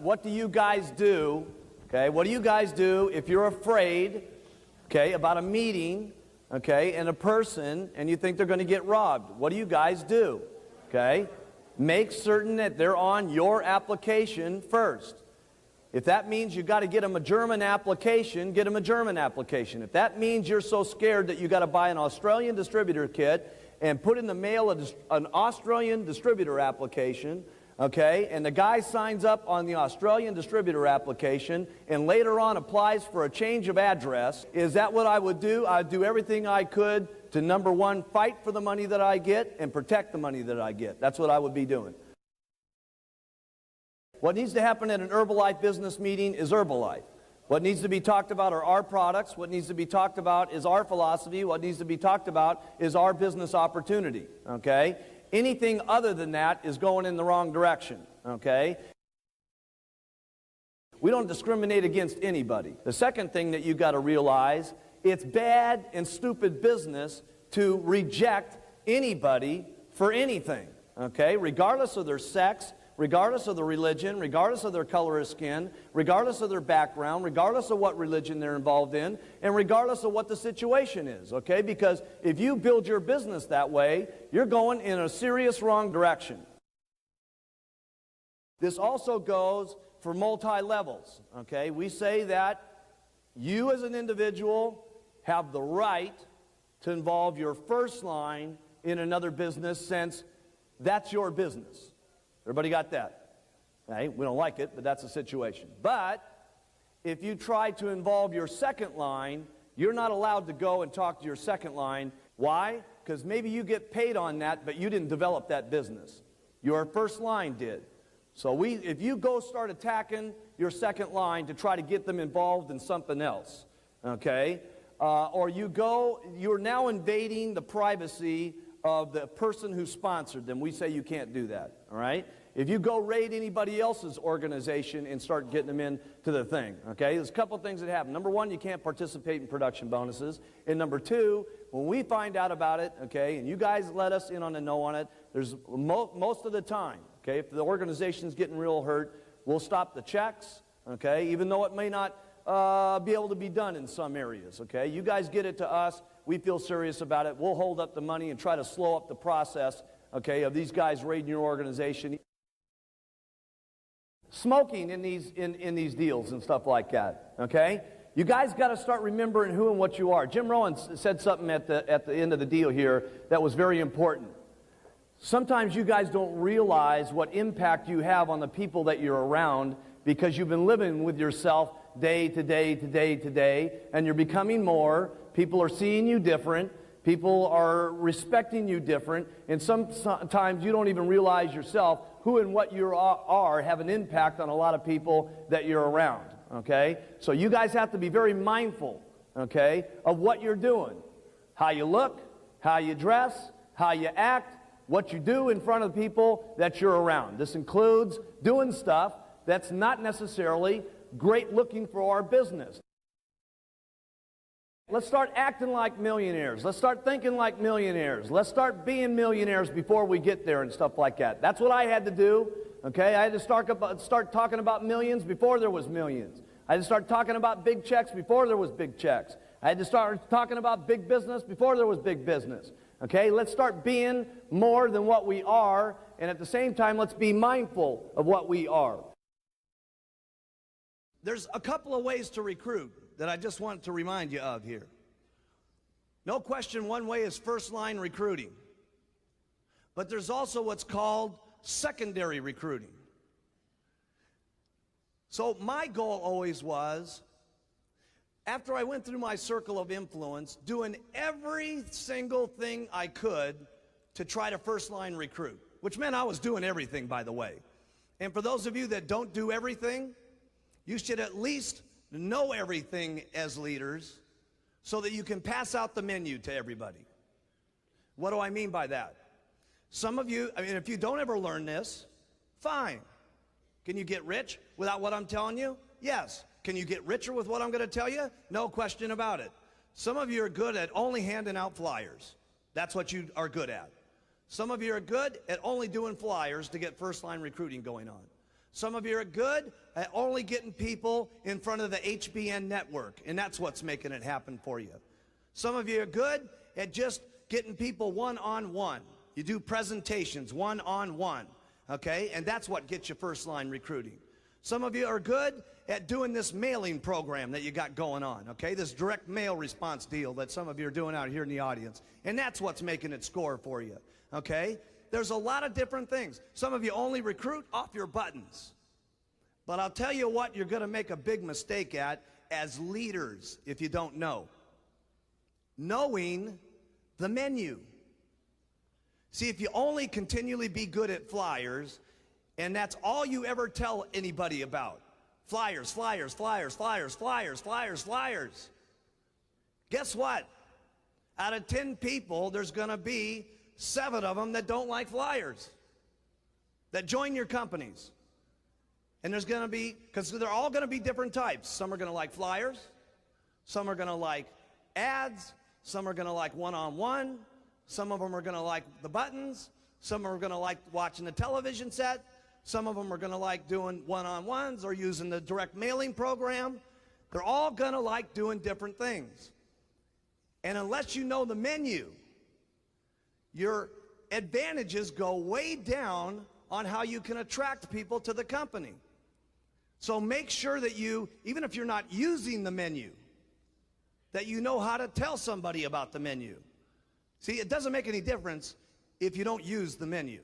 What do you guys do, okay, what do you guys do if you're afraid, okay, about a meeting, okay, and a person, and you think they're going to get robbed? What do you guys do, okay? Make certain that they're on your application first. If that means you got to get them a German application, get them a German application. If that means you're so scared that you got to buy an Australian distributor kit and put in the mail an Australian distributor application, okay, and the guy signs up on the Australian distributor application and later on applies for a change of address, is that what I would do? I'd do everything I could to, number one, fight for the money that I get and protect the money that I get. That's what I would be doing. What needs to happen at an Herbalife business meeting is Herbalife. What needs to be talked about are our products. What needs to be talked about is our philosophy. What needs to be talked about is our business opportunity, okay? Anything other than that is going in the wrong direction, okay? We don't discriminate against anybody. The second thing that you got to realize, it's bad and stupid business to reject anybody for anything, okay? Regardless of their sex, regardless of their religion, regardless of their color of skin, regardless of their background, regardless of what religion they're involved in, and regardless of what the situation is, okay? Because if you build your business that way, you're going in a serious wrong direction. This also goes for multi-levels, okay? We say that you as an individual have the right to involve your first line in another business since that's your business. Everybody got that? Okay? We don't like it, but that's the situation. But if you try to involve your second line, you're not allowed to go and talk to your second line. Why? Because maybe you get paid on that, but you didn't develop that business. Your first line did. So if you go start attacking your second line to try to get them involved in something else, okay, or you're now invading the privacy of the person who sponsored them. We say you can't do that, all right? If you go raid anybody else's organization and start getting them into the thing, okay? There's a couple things that happen. Number one, you can't participate in production bonuses. And number two, when we find out about it, okay, and you guys let us in on the know on it, there's most of the time, okay, if the organization's getting real hurt, we'll stop the checks, okay, even though it may not be able to be done in some areas, okay? You guys get it to us. We feel serious about it. We'll hold up the money and try to slow up the process, okay, of these guys raiding your organization. Smoking in these deals and stuff like that, okay? You guys got to start remembering who and what you are. Jim Rohn said something at the end of the deal here that was very important. Sometimes you guys don't realize what impact you have on the people that you're around because you've been living with yourself day to day to day to day, and you're becoming more. People are seeing you different. People are respecting you different, and sometimes you don't even realize yourself who and what you are have an impact on a lot of people that you're around, okay? So you guys have to be very mindful, okay, of what you're doing, how you look, how you dress, how you act, what you do in front of the people that you're around. This includes doing stuff that's not necessarily great looking for our business. Let's start acting like millionaires. Let's start thinking like millionaires. Let's start being millionaires before we get there and stuff like that. That's what I had to do, okay? I had to start talking about millions before there was millions. I had to start talking about big checks before there was big checks. I had to start talking about big business before there was big business, okay? Let's start being more than what we are, and at the same time, let's be mindful of what we are. There's a couple of ways to recruit that I just want to remind you of here. No question, one way is first-line recruiting. But there's also what's called secondary recruiting. So my goal always was, after I went through my circle of influence, doing every single thing I could to try to first-line recruit, which meant I was doing everything, by the way. And for those of you that don't do everything, you should at least know everything as leaders so that you can pass out the menu to everybody. What do I mean by that? Some of you, I mean, if you don't ever learn this, fine. Can you get rich without what I'm telling you? Yes. Can you get richer with what I'm going to tell you? No question about it. Some of you are good at only handing out flyers. That's what you are good at. Some of you are good at only doing flyers to get first-line recruiting going on. Some of you are good at only getting people in front of the HBN network, and that's what's making it happen for you. Some of you are good at just getting people one-on-one. You do presentations one-on-one, okay? And that's what gets you first-line recruiting. Some of you are good at doing this mailing program that you got going on, okay? This direct mail response deal that some of you are doing out here in the audience. And that's what's making it score for you, okay? There's a lot of different things. Some of you only recruit off your buttons. But I'll tell you what you're going to make a big mistake at as leaders if you don't know. Knowing the menu. See, if you only continually be good at flyers, and that's all you ever tell anybody about, flyers, flyers, flyers, flyers, flyers, flyers, flyers, guess what? Out of 10 people, there's going to be 7 of them that don't like flyers, that join your companies. And there's going to be, because they're all going to be different types. Some are going to like flyers, some are going to like ads, some are going to like one-on-one, some of them are going to like the buttons, some are going to like watching the television set, some of them are going to like doing one-on-ones or using the direct mailing program. They're all going to like doing different things. And unless you know the menu, your advantages go way down on how you can attract people to the company. So make sure that you, even if you're not using the menu, that you know how to tell somebody about the menu. See, it doesn't make any difference if you don't use the menu.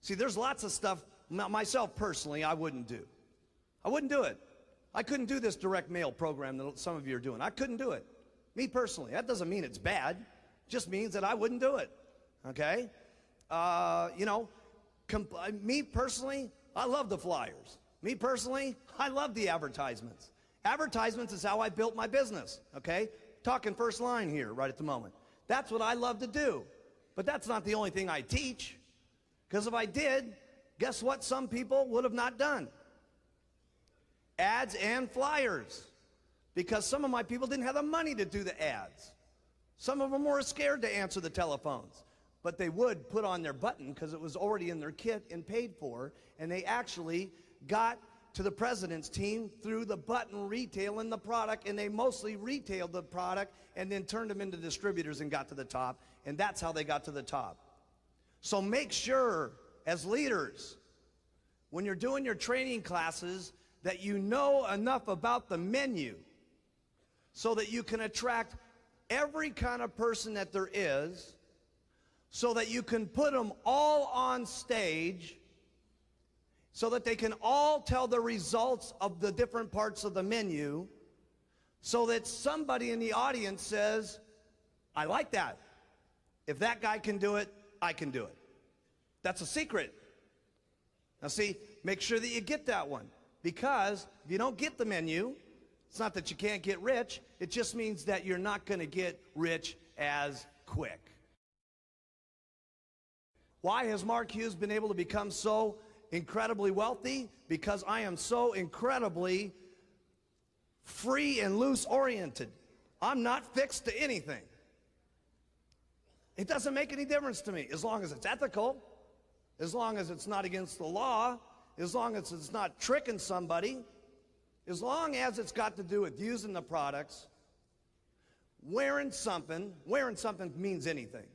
See, there's lots of stuff, myself personally, I wouldn't do. I wouldn't do it. I couldn't do this direct mail program that some of you are doing. I couldn't do it. Me personally. That doesn't mean it's bad. It just means that I wouldn't do it. Okay? Me personally, I love the flyers. Me personally, I love the advertisements. Advertisements is how I built my business, okay? Talking first line here right at the moment. That's what I love to do. But that's not the only thing I teach. Because if I did, guess what some people would have not done? Ads and flyers. Because some of my people didn't have the money to do the ads. Some of them were scared to answer the telephones. But they would put on their button because it was already in their kit and paid for. And they actually got to the president's team through the button retailing the product, and they mostly retailed the product and then turned them into distributors and got to the top, and that's how they got to the top. So make sure, as leaders, when you're doing your training classes, that you know enough about the menu so that you can attract every kind of person that there is, so that you can put them all on stage, so that they can all tell the results of the different parts of the menu, so that somebody in the audience says, I like that. If that guy can do it, I can do it. That's a secret. Now see, make sure that you get that one, because if you don't get the menu, it's not that you can't get rich, it just means that you're not going to get rich as quick. Why has Mark Hughes been able to become so incredibly wealthy? Because I am so incredibly free and loose oriented. I'm not fixed to anything. It doesn't make any difference to me as long as it's ethical, as long as it's not against the law, as long as it's not tricking somebody, as long as it's got to do with using the products. Wearing something means anything.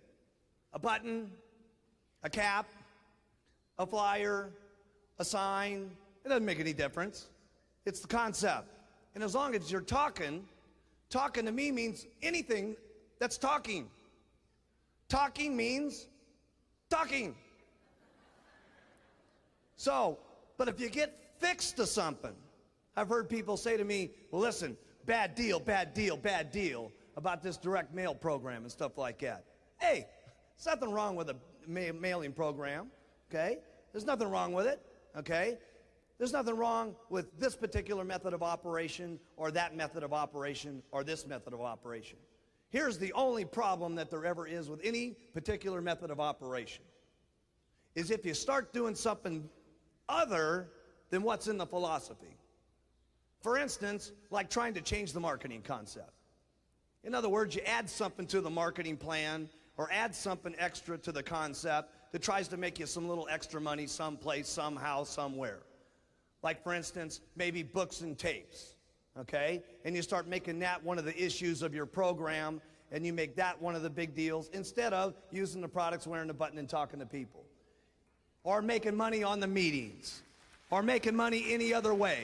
A button, a cap, a flyer, a sign, it doesn't make any difference. It's the concept. And as long as you're talking to me means anything that's talking. Talking means talking. So, but if you get fixed to something, I've heard people say to me, well, listen, bad deal, bad deal, bad deal about this direct mail program and stuff like that. Hey, there's nothing wrong with a mailing program, okay? There's nothing wrong with it, okay? There's nothing wrong with this particular method of operation or that method of operation or this method of operation. Here's the only problem that there ever is with any particular method of operation, is if you start doing something other than what's in the philosophy. For instance, like trying to change the marketing concept. In other words, you add something to the marketing plan or add something extra to the concept that tries to make you some little extra money someplace, somehow, somewhere. Like, for instance, maybe books and tapes, okay? And you start making that one of the issues of your program, and you make that one of the big deals instead of using the products, wearing the button, and talking to people. Or making money on the meetings. Or making money any other way.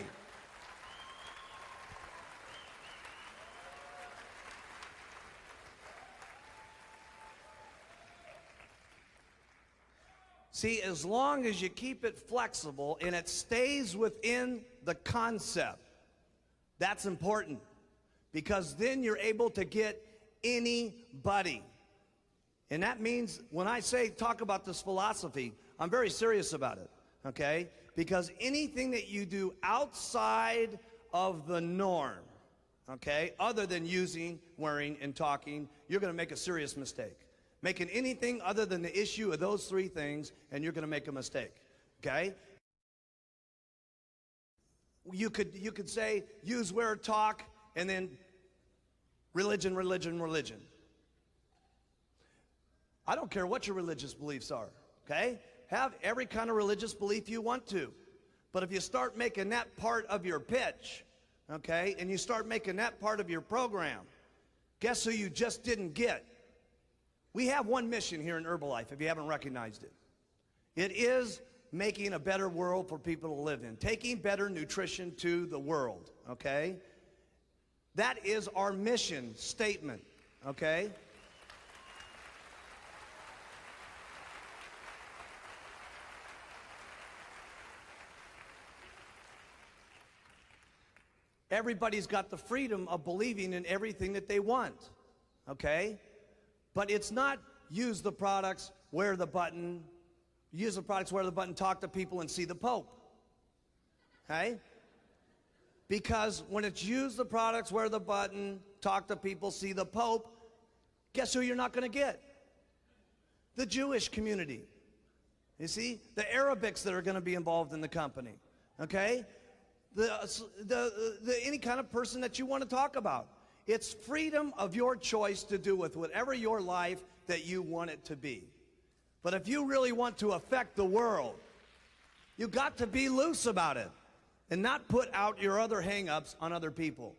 See, as long as you keep it flexible and it stays within the concept, that's important. Because then you're able to get anybody. And that means when I say talk about this philosophy, I'm very serious about it, okay? Because anything that you do outside of the norm, okay, other than using, wearing, and talking, you're going to make a serious mistake. Making anything other than the issue of those three things, and you're going to make a mistake, okay? You could say use, wear, talk, and then religion, religion, religion. I don't care what your religious beliefs are, okay? Have every kind of religious belief you want to. But if you start making that part of your pitch, okay, and you start making that part of your program, guess who you just didn't get? We have one mission here in Herbalife, if you haven't recognized it. It is making a better world for people to live in, taking better nutrition to the world, okay? That is our mission statement, okay? Everybody's got the freedom of believing in everything that they want, okay? But it's not use the products, wear the button, use the products, wear the button, talk to people, and see the Pope, okay? Because when it's use the products, wear the button, talk to people, see the Pope, guess who you're not going to get? The Jewish community. You see? The Arabics that are going to be involved in the company, okay? Any kind of person that you want to talk about. It's freedom of your choice to do with whatever your life that you want it to be. But if you really want to affect the world, you got to be loose about it and not put out your other hang-ups on other people.